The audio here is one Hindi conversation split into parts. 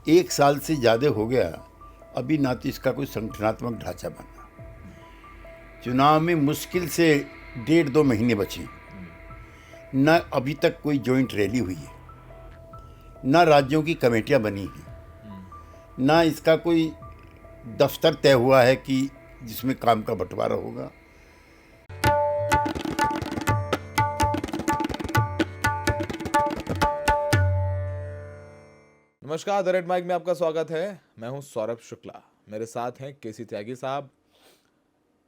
एक साल से ज़्यादा हो गया, अभी ना तो इसका कोई संगठनात्मक ढांचा बना। चुनाव में मुश्किल से 1.5-2 महीने बचे, न अभी तक कोई जॉइंट रैली हुई है, न राज्यों की कमेटियां बनी हैं, न इसका कोई दफ्तर तय हुआ है कि जिसमें काम का बंटवारा होगा। नमस्कार, द रेड माइक में आपका स्वागत है। मैं हूं सौरभ शुक्ला। मेरे साथ हैं केसी त्यागी साहब।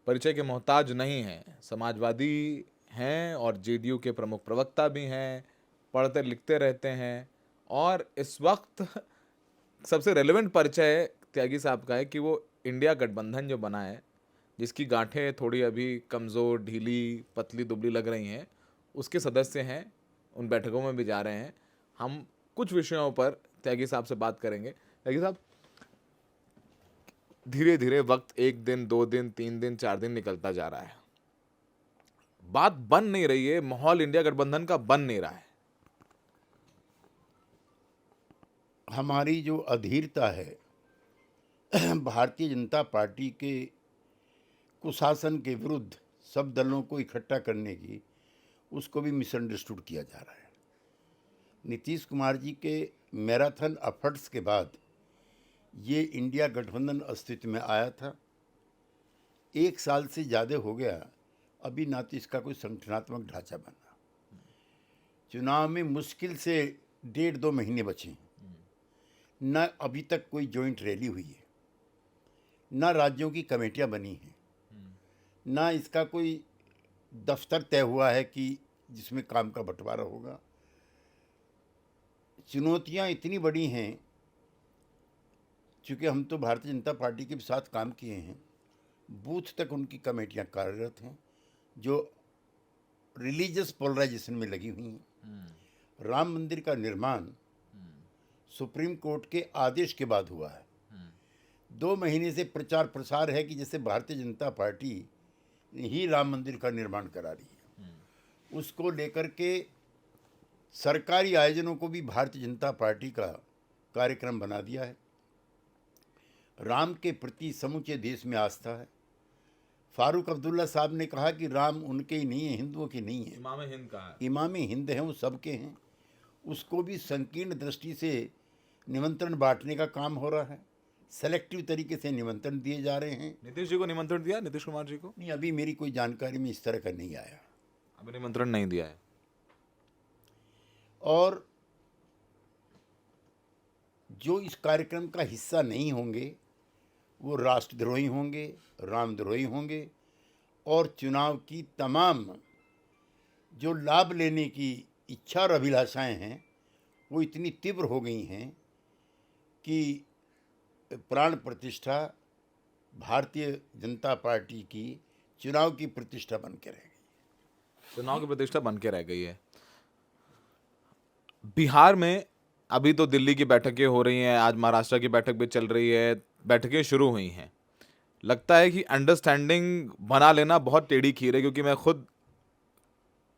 परिचय के मोहताज नहीं हैं, समाजवादी हैं और जेडीयू के प्रमुख प्रवक्ता भी हैं, पढ़ते लिखते रहते हैं। और इस वक्त सबसे रेलेवेंट परिचय त्यागी साहब का है कि वो इंडिया गठबंधन जो बना है, जिसकी गांठें थोड़ी अभी कमज़ोर, ढीली, पतली दुबली लग रही हैं, उसके सदस्य हैं। उन बैठकों में भी जा रहे हैं। हम कुछ विषयों पर त्यागी साहब से बात करेंगे। त्यागी साहब, धीरे धीरे वक्त 1 दिन, 2 दिन, 3 दिन, 4 दिन निकलता जा रहा है, बात बन नहीं रही है, माहौल इंडिया गठबंधन का बन नहीं रहा है। हमारी जो अधीरता है भारतीय जनता पार्टी के कुशासन के विरुद्ध सब दलों को इकट्ठा करने की, उसको भी मिसअंडरस्टूड किया जा रहा है। नीतीश कुमार जी के मैराथन एफर्ट्स के बाद ये इंडिया गठबंधन अस्तित्व में आया था। एक साल से ज़्यादा हो गया, अभी ना तो इसका कोई संगठनात्मक ढांचा बना। चुनाव में मुश्किल से 1.5-2 महीने बचे, न अभी तक कोई जॉइंट रैली हुई है, न राज्यों की कमेटियां बनी हैं, न इसका कोई दफ्तर तय हुआ है कि जिसमें काम का बंटवारा होगा। चुनौतियां इतनी बड़ी हैं, चूँकि हम तो भारतीय जनता पार्टी के साथ काम किए हैं, बूथ तक उनकी कमेटियां कार्यरत हैं जो रिलीजियस पोलराइजेशन में लगी हुई हैं। राम मंदिर का निर्माण सुप्रीम कोर्ट के आदेश के बाद हुआ है। 2 महीने से प्रचार प्रसार है कि जैसे भारतीय जनता पार्टी ही राम मंदिर का निर्माण करा रही है। उसको लेकर के सरकारी आयोजनों को भी भारतीय जनता पार्टी का कार्यक्रम बना दिया है। राम के प्रति समूचे देश में आस्था है। फारूक अब्दुल्ला साहब ने कहा कि राम उनके ही नहीं है, हिंदुओं के नहीं है, इमाम हिंद का है। इमाम हिंद हैं, वो सबके हैं। उसको भी संकीर्ण दृष्टि से निमंत्रण बांटने का काम हो रहा है। सेलेक्टिव तरीके से निमंत्रण दिए जा रहे हैं। नीतीश जी को निमंत्रण दिया, नीतीश कुमार जी को? नहीं, अभी मेरी कोई जानकारी में इस तरह का नहीं आया। अभी निमंत्रण नहीं दिया है। और जो इस कार्यक्रम का हिस्सा नहीं होंगे वो राष्ट्रद्रोही होंगे, रामद्रोही होंगे, और चुनाव की तमाम जो लाभ लेने की इच्छा और अभिलाषाएं हैं वो इतनी तीव्र हो गई हैं कि प्राण प्रतिष्ठा भारतीय जनता पार्टी की चुनाव की प्रतिष्ठा बन के रह गई। चुनाव की प्रतिष्ठा बन के रह गई है। बिहार में अभी तो दिल्ली की बैठकें हो रही हैं, आज महाराष्ट्र की बैठक भी चल रही है, बैठकें शुरू हुई हैं। लगता है कि अंडरस्टैंडिंग बना लेना बहुत टेढ़ी खीर है, क्योंकि मैं खुद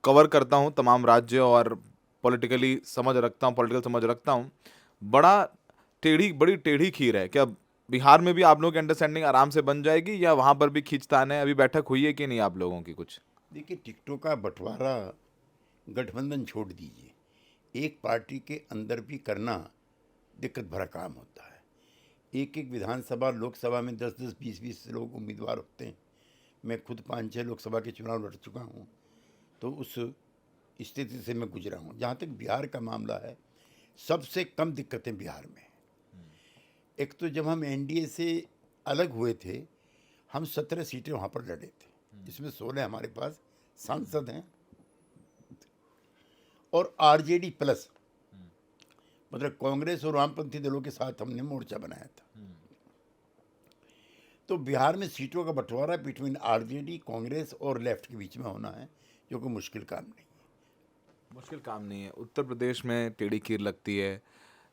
कवर करता हूं तमाम राज्य और पॉलिटिकली समझ रखता हूं, पॉलिटिकल समझ रखता हूं। बड़ी टेढ़ी खीर है। क्या बिहार में भी आप लोगों की अंडरस्टैंडिंग आराम से बन जाएगी, या वहां पर भी खींचतान है? अभी बैठक हुई है कि नहीं आप लोगों की कुछ? देखिए, टिकटों का बंटवारा गठबंधन छोड़ दीजिए, एक पार्टी के अंदर भी करना दिक्कत भरा काम होता है। एक एक विधानसभा लोकसभा में 10-10, 20-20 लोग उम्मीदवार होते हैं। मैं खुद 5-6 लोकसभा के चुनाव लड़ चुका हूँ, तो उस स्थिति से मैं गुजरा हूँ। जहाँ तक बिहार का मामला है, सबसे कम दिक्कतें बिहार में हैं। एक तो जब हम एनडीए से अलग हुए थे, हम 17 सीटें वहाँ पर लड़े थे, जिसमें 16 हमारे पास सांसद हैं और आरजेडी प्लस, मतलब कांग्रेस और वामपंथी दलों के साथ हमने मोर्चा बनाया था। तो बिहार में सीटों का बंटवारा बिटवीन आरजेडी, कांग्रेस और लेफ्ट के बीच में होना है, जो कि मुश्किल काम नहीं है। मुश्किल काम नहीं है। उत्तर प्रदेश में टेढ़ी खीर लगती है।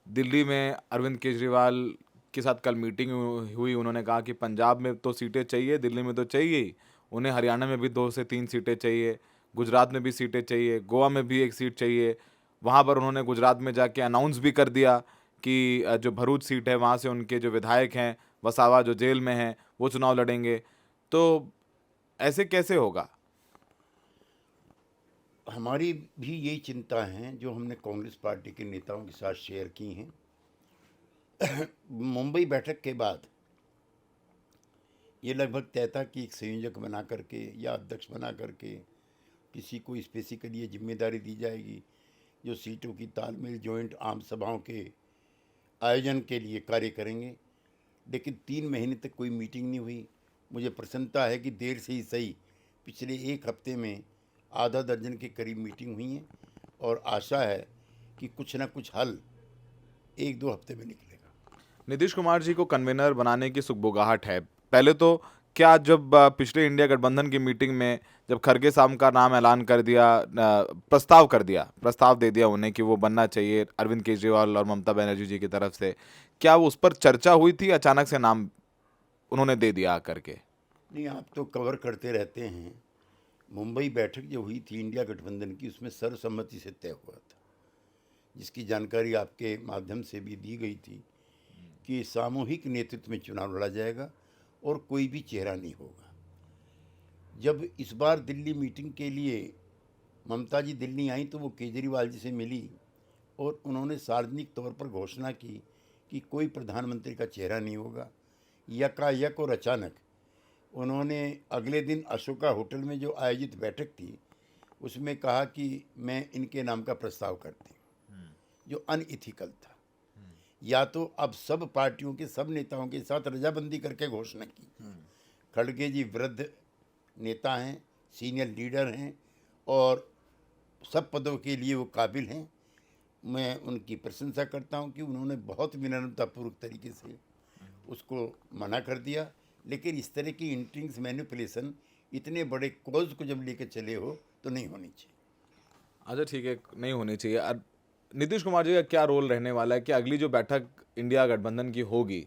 दिल्ली में अरविंद केजरीवाल के साथ कल मीटिंग हुई, उन्होंने कहा कि पंजाब में तो सीटें चाहिए, दिल्ली में तो चाहिए ही, उन्हें हरियाणा में भी 2 से 3 सीटें चाहिए, गुजरात में भी सीटें चाहिए, गोवा में भी 1 सीट चाहिए। वहाँ पर उन्होंने गुजरात में जाके अनाउंस भी कर दिया कि जो भरूच सीट है वहाँ से उनके जो विधायक हैं वसावा जो जेल में हैं वो चुनाव लड़ेंगे, तो ऐसे कैसे होगा? हमारी भी यही चिंता है जो हमने कांग्रेस पार्टी के नेताओं के साथ शेयर की हैं। मुंबई बैठक के बाद ये लगभग तय था कि एक संयोजक बना करके या अध्यक्ष बना करके किसी को स्पेसिकली ये जिम्मेदारी दी जाएगी जो सीटों की तालमेल जॉइंट आम सभाओं के आयोजन के लिए कार्य करेंगे। लेकिन 3 महीने तक कोई मीटिंग नहीं हुई। मुझे प्रसन्नता है कि देर से ही सही पिछले 1 हफ्ते में आधा दर्जन के करीब मीटिंग हुई हैं और आशा है कि कुछ ना कुछ हल 1-2 हफ्ते में निकलेगा। नीतीश कुमार जी को कन्वीनर बनाने की सुगबुगाहट है। पहले तो क्या जब पिछले इंडिया गठबंधन की मीटिंग में जब खरगे साहब का नाम ऐलान कर दिया, प्रस्ताव दे दिया उन्हें कि वो बनना चाहिए अरविंद केजरीवाल और ममता बनर्जी जी की तरफ से, क्या वो उस पर चर्चा हुई थी? अचानक से नाम उन्होंने दे दिया आकर के? नहीं, आप तो कवर करते रहते हैं। मुंबई बैठक जो हुई थी इंडिया गठबंधन की, उसमें सर्वसम्मति से तय हुआ था, जिसकी जानकारी आपके माध्यम से भी दी गई थी कि सामूहिक नेतृत्व में चुनाव लड़ा जाएगा और कोई भी चेहरा नहीं होगा। जब इस बार दिल्ली मीटिंग के लिए ममता जी दिल्ली आई तो वो केजरीवाल जी से मिली और उन्होंने सार्वजनिक तौर पर घोषणा की कि कोई प्रधानमंत्री का चेहरा नहीं होगा। यकायक और अचानक उन्होंने अगले दिन अशोका होटल में जो आयोजित बैठक थी उसमें कहा कि मैं इनके नाम का प्रस्ताव करती हूँ, जो अनइथिकल था। या तो अब सब पार्टियों के सब नेताओं के साथ रजाबंदी करके घोषणा की। खड़गे जी वृद्ध नेता हैं, सीनियर लीडर हैं और सब पदों के लिए वो काबिल हैं। मैं उनकी प्रशंसा करता हूं कि उन्होंने बहुत विनम्रतापूर्वक तरीके से उसको मना कर दिया। लेकिन इस तरह की इंट्रिंग्स मैनिपुलेशन इतने बड़े कॉज को जब लेकर चले हो तो नहीं होनी चाहिए। अच्छा ठीक है, नहीं होनी चाहिए। नीतीश कुमार जी का क्या रोल रहने वाला है कि अगली जो बैठक इंडिया गठबंधन की होगी,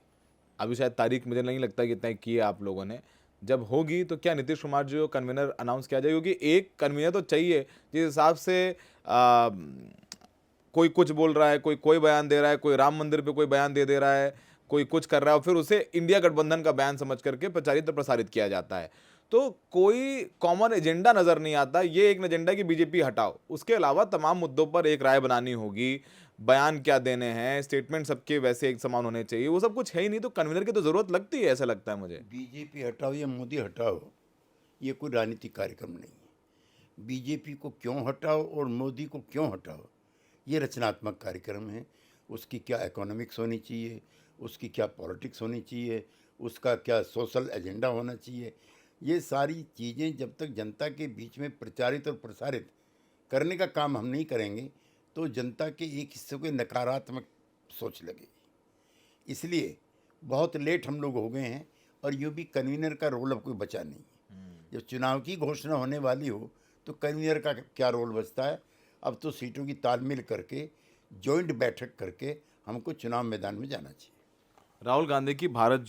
अभी शायद तारीख मुझे नहीं लगता कि तय की है आप लोगों ने, जब होगी तो क्या नीतीश कुमार जी को कन्वीनर अनाउंस किया जाएगा? क्योंकि एक कन्वीनर तो चाहिए। जिस हिसाब से कोई कुछ बोल रहा है, कोई बयान दे रहा है, कोई राम मंदिर पे कोई बयान दे रहा है, कोई कुछ कर रहा है और फिर उसे इंडिया गठबंधन का बयान समझ करके प्रचारित और प्रसारित किया जाता है, तो कोई कॉमन एजेंडा नजर नहीं आता। ये एक एजेंडा कि बीजेपी हटाओ, उसके अलावा तमाम मुद्दों पर एक राय बनानी होगी, बयान क्या देने हैं, स्टेटमेंट सबके वैसे एक समान होने चाहिए, वो सब कुछ है ही नहीं। तो कन्वीनर की तो जरूरत लगती है, ऐसा लगता है मुझे। बीजेपी हटाओ या मोदी हटाओ, ये कोई राजनीतिक कार्यक्रम नहीं है। बीजेपी को क्यों हटाओ और मोदी को क्यों हटाओ, ये रचनात्मक कार्यक्रम है। उसकी क्या इकोनॉमिक्स होनी चाहिए, उसकी क्या पॉलिटिक्स होनी चाहिए, उसका क्या सोशल एजेंडा होना चाहिए, ये सारी चीज़ें जब तक जनता के बीच में प्रचारित और प्रसारित करने का काम हम नहीं करेंगे तो जनता के एक हिस्से को नकारात्मक सोच लगेगी। इसलिए बहुत लेट हम लोग हो गए हैं और यूँ भी कन्वीनर का रोल अब कोई बचा नहीं है। जब चुनाव की घोषणा होने वाली हो तो कन्वीनर का क्या रोल बचता है? अब तो सीटों की तालमेल करके जॉइंट बैठक करके हमको चुनाव मैदान में जाना चाहिए। राहुल गांधी की भारत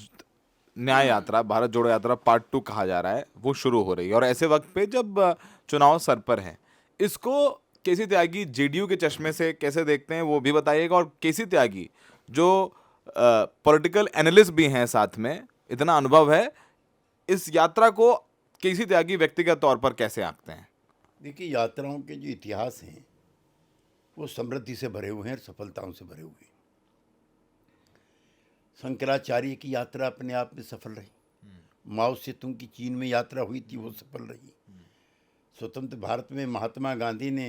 न्याय यात्रा, भारत जोड़ो यात्रा पार्ट 2 कहा जा रहा है, वो शुरू हो रही है और ऐसे वक्त पे जब चुनाव सर पर है, इसको केसी त्यागी जेडीयू के चश्मे से कैसे देखते हैं वो भी बताइएगा। और केसी त्यागी जो पॉलिटिकल एनालिस्ट भी हैं, साथ में इतना अनुभव है, इस यात्रा को केसी त्यागी व्यक्तिगत तौर पर कैसे आंकते हैं? देखिए, यात्राओं के जो इतिहास हैं वो समृद्धि से भरे हुए हैं और सफलताओं से भरे हुए हैं। शंकराचार्य की यात्रा अपने आप में सफल रही। माओ सेतुंग की चीन में यात्रा हुई थी, वो सफल रही। स्वतंत्र भारत में महात्मा गांधी ने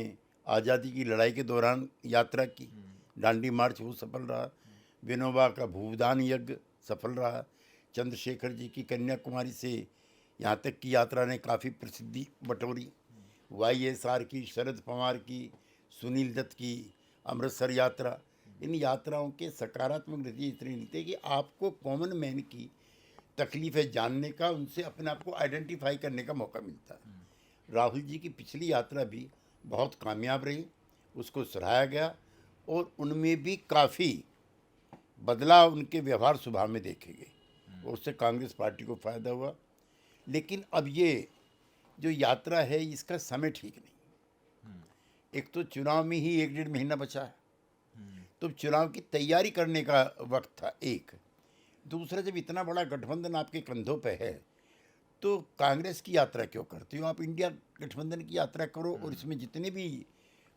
आज़ादी की लड़ाई के दौरान यात्रा की, दांडी मार्च, वो सफल रहा। विनोबा का भूदान यज्ञ सफल रहा। चंद्रशेखर जी की कन्याकुमारी से यहाँ तक की यात्रा ने काफ़ी प्रसिद्धि बटोरी। YSR की, शरद पवार की, सुनील दत्त की अमृतसर यात्रा, इन यात्राओं के सकारात्मक नतीजे इतने निकलते कि आपको कॉमन मैन की तकलीफ़ें जानने का, उनसे अपने आप को आइडेंटिफाई करने का मौका मिलता है। राहुल जी की पिछली यात्रा भी बहुत कामयाब रही, उसको सराहा गया और उनमें भी काफ़ी बदलाव उनके व्यवहार स्वभाव में देखे गए और उससे कांग्रेस पार्टी को फ़ायदा हुआ। लेकिन अब ये जो यात्रा है इसका समय ठीक नहीं। एक तो चुनाव में ही 1-1.5 महीना बचा है, तो चुनाव की तैयारी करने का वक्त था एक। दूसरा, जब इतना बड़ा गठबंधन आपके कंधों पे है तो कांग्रेस की यात्रा क्यों करते हो? आप इंडिया गठबंधन की यात्रा करो और इसमें जितने भी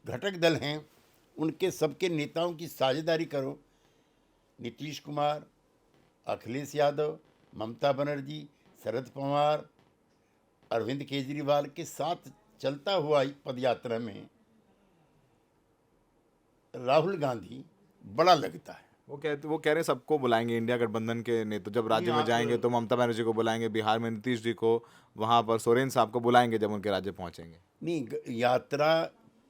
घटक दल हैं उनके सबके नेताओं की साझेदारी करो। नीतीश कुमार, अखिलेश यादव, ममता बनर्जी, शरद पवार, अरविंद केजरीवाल के साथ चलता हुआ पदयात्रा में राहुल गांधी बड़ा लगता है। वो कह रहे हैं सबको बुलाएंगे इंडिया गठबंधन के नेता, जब राज्य में आप- जाएंगे तो ममता बनर्जी को बुलाएंगे, बिहार में नीतीश जी को, वहां पर सोरेन साहब को बुलाएंगे जब उनके राज्य पहुंचेंगे। नहीं, यात्रा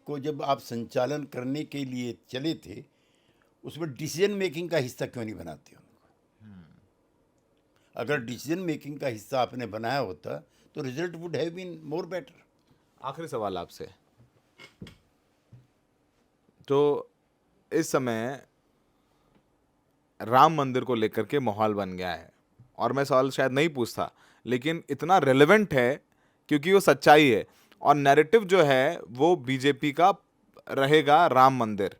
को जब आप संचालन करने के लिए चले थे उसमें डिसीजन मेकिंग का हिस्सा क्यों नहीं बनाते उनको? अगर डिसीजन मेकिंग का हिस्सा आपने बनाया होता तो result would have been more better. आखिरी सवाल आपसे, तो इस समय राम मंदिर को लेकर के माहौल बन गया है, और मैं सवाल शायद नहीं पूछता लेकिन इतना रेलेवेंट है क्योंकि वो सच्चाई है, और नैरेटिव जो है वो बीजेपी का रहेगा राम मंदिर।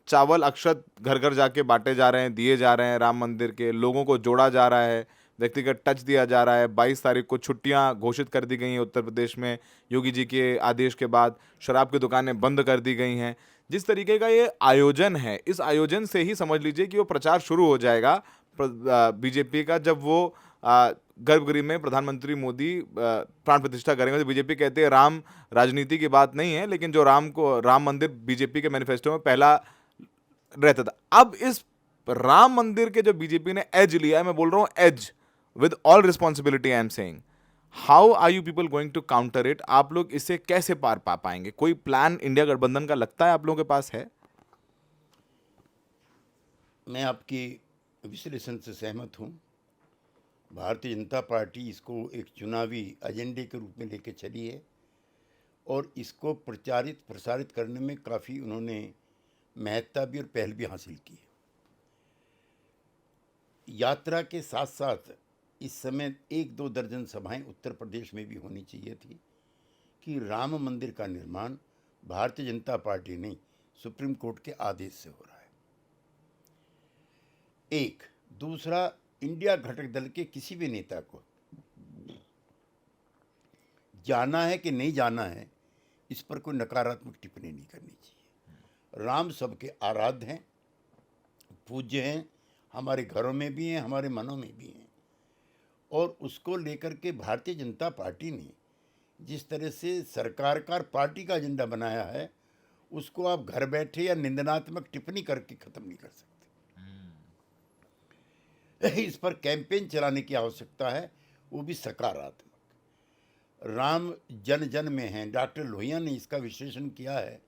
चावल अक्षत घर घर जाके बांटे जा रहे हैं, दिए जा रहे हैं, राम मंदिर के लोगों को जोड़ा जा रहा है, व्यक्तिगत टच दिया जा रहा है। 22 तारीख को छुट्टियां घोषित कर दी गई हैं उत्तर प्रदेश में, योगी जी के आदेश के बाद शराब की दुकानें बंद कर दी गई हैं। जिस तरीके का ये आयोजन है, इस आयोजन से ही समझ लीजिए कि वो प्रचार शुरू हो जाएगा बीजेपी का, जब वो गर्भगृह में प्रधानमंत्री मोदी प्राण प्रतिष्ठा करेंगे। तो बीजेपी कहते हैं राम राजनीति की बात नहीं है, लेकिन जो राम मंदिर बीजेपी के मैनिफेस्टो में पहला रहता था। अब इस राम मंदिर के जो बीजेपी ने एज लिया है, मैं बोल रहा हूं as, with all responsibility I am saying, how are you people going to counter it? आप लोग इससे कैसे पार पा पाएंगे? कोई प्लान इंडिया गठबंधन का लगता है आप लोगों के पास है? मैं आपकी विश्लेषण से सहमत हूँ। भारतीय जनता पार्टी इसको एक चुनावी एजेंडे के रूप में लेके चली है और इसको प्रचारित प्रसारित करने में काफ़ी उन्होंने महत्ता भी और पहल भी हासिल की है। यात्रा के साथ साथ इस समय 1-2 दर्जन सभाएं उत्तर प्रदेश में भी होनी चाहिए थी कि राम मंदिर का निर्माण भारतीय जनता पार्टी नहीं, सुप्रीम कोर्ट के आदेश से हो रहा है। एक दूसरा, इंडिया घटक दल के किसी भी नेता को जाना है कि नहीं जाना है, इस पर कोई नकारात्मक टिप्पणी नहीं करनी चाहिए। राम सबके आराध्य हैं, पूज्य हैं, हमारे घरों में भी हैं, हमारे मनों में भी हैं, और उसको लेकर के भारतीय जनता पार्टी ने जिस तरह से सरकार का पार्टी का एजेंडा बनाया है, उसको आप घर बैठे या निंदनात्मक टिप्पणी करके ख़त्म नहीं कर सकते। इस पर कैंपेन चलाने की आवश्यकता है, वो भी सकारात्मक। राम जन जन में हैं। डॉक्टर लोहिया ने इसका विश्लेषण किया है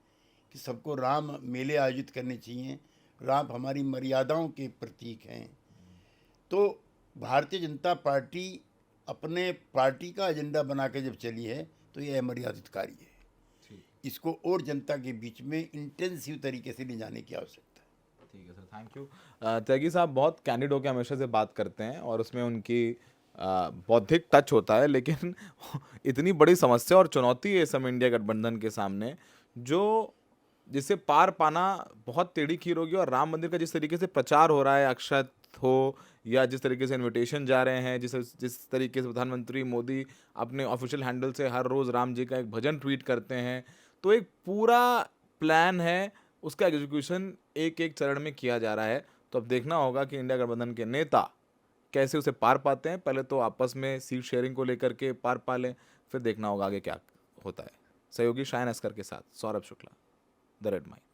कि सबको राम मेले आयोजित करने चाहिए, राम हमारी मर्यादाओं के प्रतीक हैं। तो भारतीय जनता पार्टी अपने पार्टी का एजेंडा बना के जब चली है तो ये अमर्यादित कार्य है। इसको और जनता के बीच में इंटेंसिव तरीके से ले जाने की आवश्यकता है। ठीक है सर, थैंक यू। त्यागी साहब बहुत कैंडिड होकर हमेशा से बात करते हैं और उसमें उनकी बौद्धिक टच होता है, लेकिन इतनी बड़ी समस्या और चुनौती है इस समय इंडिया गठबंधन के सामने, जो जिसे पार पाना बहुत टेढ़ी खीर होगी। और राम मंदिर का जिस तरीके से प्रचार हो रहा है, अक्षत हो या जिस तरीके से इनविटेशन जा रहे हैं, जिस तरीके से प्रधानमंत्री मोदी अपने ऑफिशियल हैंडल से हर रोज़ राम जी का एक भजन ट्वीट करते हैं, तो एक पूरा प्लान है, उसका एग्जीक्यूशन एक एक चरण में किया जा रहा है। तो अब देखना होगा कि इंडिया गठबंधन के नेता कैसे उसे पार पाते हैं। पहले तो आपस में सीट शेयरिंग को लेकर के पार पा लें, फिर देखना होगा आगे क्या होता है। सहयोगी शायन अस्कर के साथ Saurabh Shukla, the red mic.